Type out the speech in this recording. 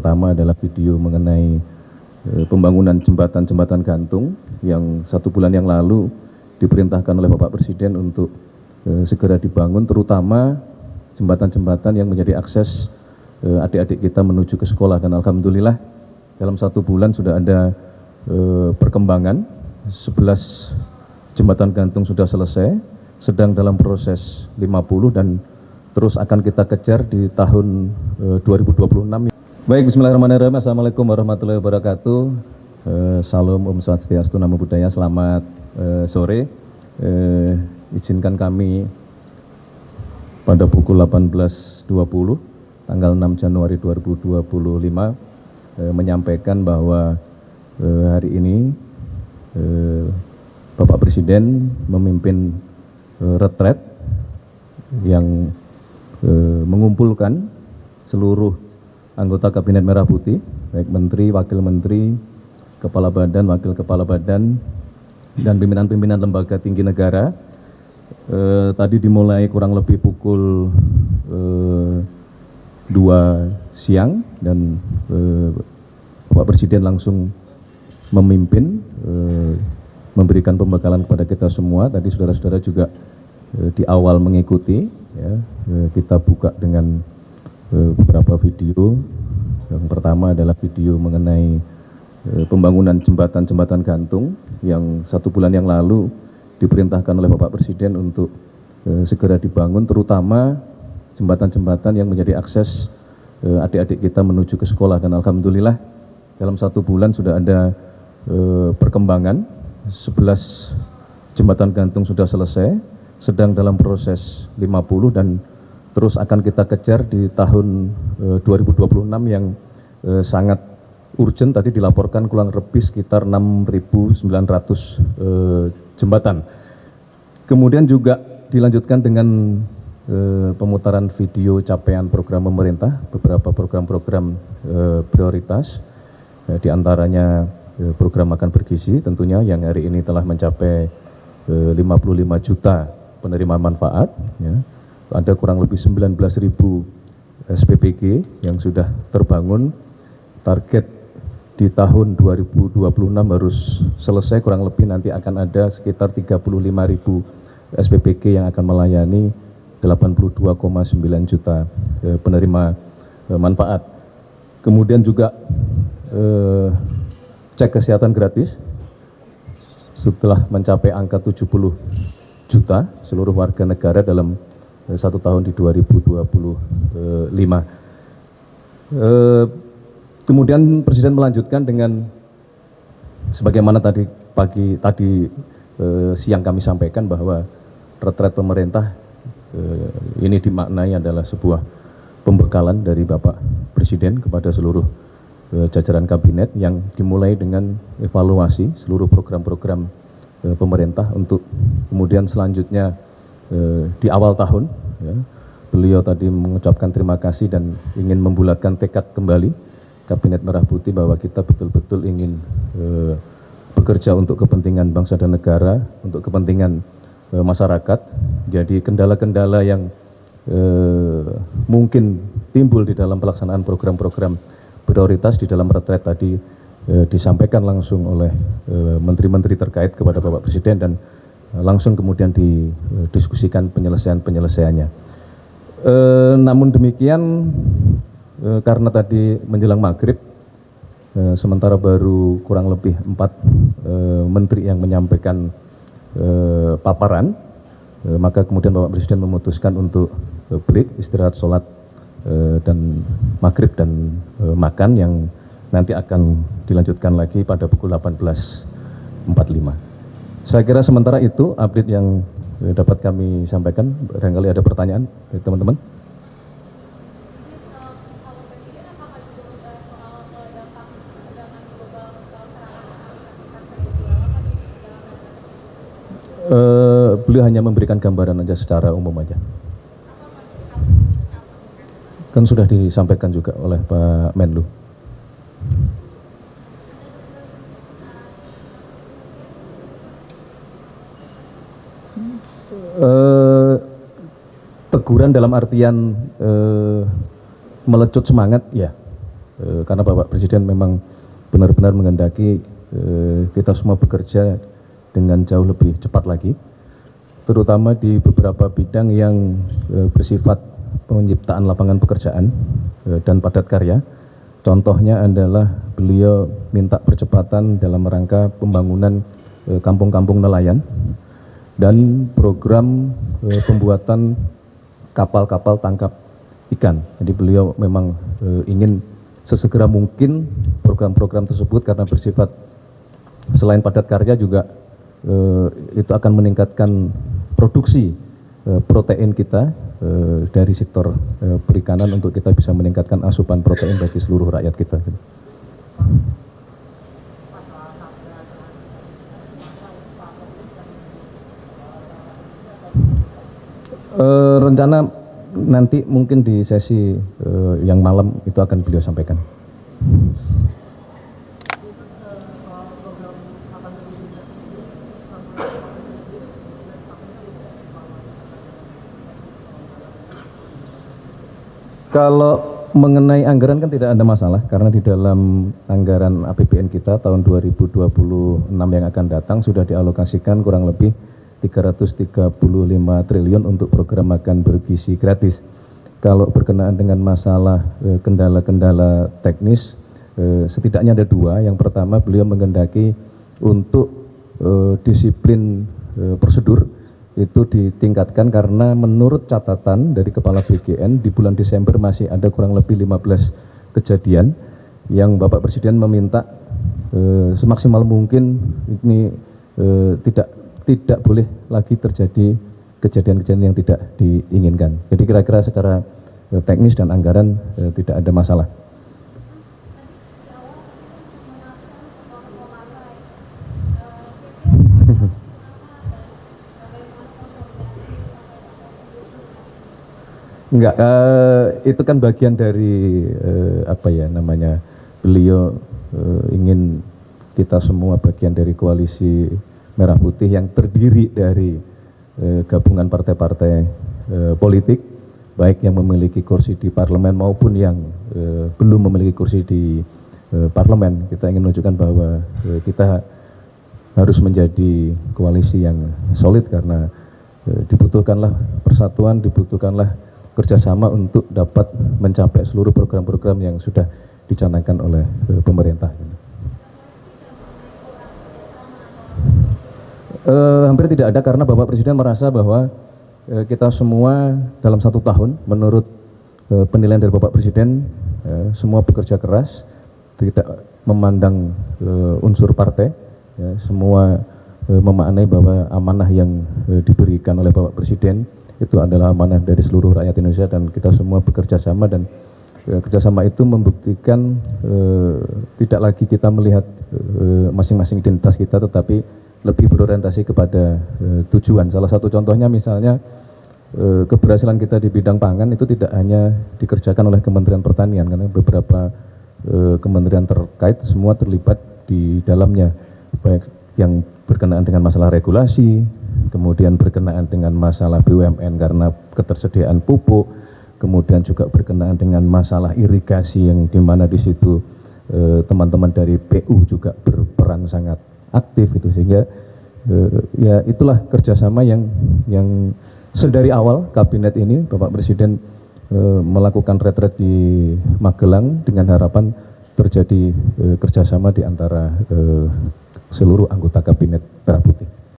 pertama adalah video mengenai pembangunan jembatan-jembatan gantung yang 1 bulan yang lalu diperintahkan oleh Bapak Presiden untuk segera dibangun, terutama jembatan-jembatan yang menjadi akses adik-adik kita menuju ke sekolah. Dan alhamdulillah dalam 1 bulan sudah ada perkembangan. 11 jembatan gantung sudah selesai, sedang dalam proses 50 dan terus akan kita kejar di tahun 2026. Baik, bismillahirrahmanirrahim. Assalamualaikum warahmatullahi wabarakatuh. Salam, Om Swastiastu, Namo Buddhaya. Selamat sore. Izinkan kami pada pukul 18.20 tanggal 6 Januari 2025 menyampaikan bahwa hari ini Bapak Presiden memimpin retret yang mengumpulkan seluruh anggota Kabinet Merah Putih, baik Menteri, Wakil Menteri, Kepala Badan, Wakil Kepala Badan, dan pimpinan-pimpinan lembaga tinggi negara. Tadi dimulai kurang lebih pukul 2 siang dan Bapak Presiden langsung memimpin, memberikan pembekalan kepada kita semua. Tadi saudara-saudara juga di awal mengikuti, ya, kita buka dengan beberapa video. Yang pertama adalah video mengenai pembangunan jembatan-jembatan gantung yang 1 bulan yang lalu diperintahkan oleh Bapak Presiden untuk segera dibangun, terutama jembatan-jembatan yang menjadi akses adik-adik kita menuju ke sekolah. Dan alhamdulillah dalam 1 bulan sudah ada perkembangan. 11 jembatan gantung sudah selesai, sedang dalam proses 50 dan terus akan kita kejar di tahun 2026 yang sangat urgent. Tadi dilaporkan kurang lebih sekitar 6.900 jembatan. Kemudian juga dilanjutkan dengan pemutaran video capaian program pemerintah, beberapa program-program prioritas, di antaranya program makan bergizi tentunya yang hari ini telah mencapai 55 juta penerima manfaat, ya. Ada kurang lebih 19.000 SPPG yang sudah terbangun. Target di tahun 2026 harus selesai, kurang lebih nanti akan ada sekitar 35.000 SPPG yang akan melayani 82,9 juta penerima manfaat. Kemudian juga cek kesehatan gratis setelah mencapai angka 70 juta seluruh warga negara dalam 1 tahun di 2025. Kemudian Presiden melanjutkan dengan sebagaimana tadi siang kami sampaikan bahwa retret pemerintah ini dimaknai adalah sebuah pembekalan dari Bapak Presiden kepada seluruh jajaran kabinet yang dimulai dengan evaluasi seluruh program-program pemerintah untuk kemudian selanjutnya di awal tahun, ya, beliau tadi mengucapkan terima kasih dan ingin membulatkan tekad kembali Kabinet Merah Putih bahwa kita betul-betul ingin bekerja untuk kepentingan bangsa dan negara, untuk kepentingan masyarakat. Jadi kendala-kendala yang mungkin timbul di dalam pelaksanaan program-program prioritas di dalam retret tadi disampaikan langsung oleh menteri-menteri terkait kepada Bapak Presiden dan langsung kemudian didiskusikan penyelesaiannya. Namun demikian, karena tadi menjelang maghrib, sementara baru kurang lebih 4 menteri yang menyampaikan paparan, maka kemudian Bapak Presiden memutuskan untuk break, istirahat, sholat dan maghrib dan makan yang nanti akan dilanjutkan lagi pada pukul 18.45. Saya kira sementara itu update yang dapat kami sampaikan. Barangkali ada pertanyaan dari teman-teman. Beliau hanya memberikan gambaran aja secara umum aja. Kan sudah disampaikan juga oleh Pak Menlu. Teguran dalam artian melecut semangat, ya. karena Bapak Presiden memang benar-benar menghendaki kita semua bekerja dengan jauh lebih cepat lagi, terutama di beberapa bidang yang bersifat penciptaan lapangan pekerjaan dan padat karya. Contohnya adalah beliau minta percepatan dalam rangka pembangunan kampung-kampung nelayan dan program pembuatan kapal-kapal tangkap ikan. Jadi beliau memang ingin sesegera mungkin program-program tersebut karena bersifat selain padat karya juga itu akan meningkatkan produksi protein kita dari sektor perikanan untuk kita bisa meningkatkan asupan protein bagi seluruh rakyat kita. Rencana nanti mungkin di sesi yang malam itu akan beliau sampaikan. Kalau mengenai anggaran kan tidak ada masalah karena di dalam anggaran APBN kita tahun 2026 yang akan datang sudah dialokasikan kurang lebih 335 triliun untuk program makan bergizi gratis. Kalau berkenaan dengan masalah kendala-kendala teknis, setidaknya ada dua. Yang pertama, beliau menghendaki untuk disiplin prosedur itu ditingkatkan karena menurut catatan dari Kepala BGN di bulan Desember masih ada kurang lebih 15 kejadian yang Bapak Presiden meminta semaksimal mungkin ini tidak boleh lagi terjadi kejadian-kejadian yang tidak diinginkan. Jadi kira-kira secara teknis dan anggaran tidak ada masalah. Enggak, itu kan bagian dari apa ya namanya, beliau ingin kita semua bagian dari koalisi Merah Putih yang terdiri dari gabungan partai-partai politik, baik yang memiliki kursi di parlemen maupun yang belum memiliki kursi di parlemen. Kita ingin menunjukkan bahwa kita harus menjadi koalisi yang solid karena dibutuhkanlah persatuan, dibutuhkanlah kerjasama untuk dapat mencapai seluruh program-program yang sudah dicanangkan oleh pemerintah. Hampir tidak ada karena Bapak Presiden merasa bahwa kita semua dalam 1 tahun menurut penilaian dari Bapak Presiden semua bekerja keras, tidak memandang unsur partai, ya, semua memaknai bahwa amanah yang diberikan oleh Bapak Presiden itu adalah amanah dari seluruh rakyat Indonesia dan kita semua bekerja sama, dan kerjasama itu membuktikan tidak lagi kita melihat masing-masing identitas kita tetapi lebih berorientasi kepada tujuan. Salah satu contohnya misalnya keberhasilan kita di bidang pangan itu tidak hanya dikerjakan oleh Kementerian Pertanian karena beberapa kementerian terkait semua terlibat di dalamnya, baik yang berkenaan dengan masalah regulasi, kemudian berkenaan dengan masalah BUMN karena ketersediaan pupuk, kemudian juga berkenaan dengan masalah irigasi yang dimana di situ teman-teman dari PU juga berperan sangat aktif itu, sehingga ya itulah kerjasama yang sedari awal kabinet ini Bapak Presiden melakukan retret di Magelang dengan harapan terjadi kerjasama di antara seluruh anggota kabinet Merah Putih.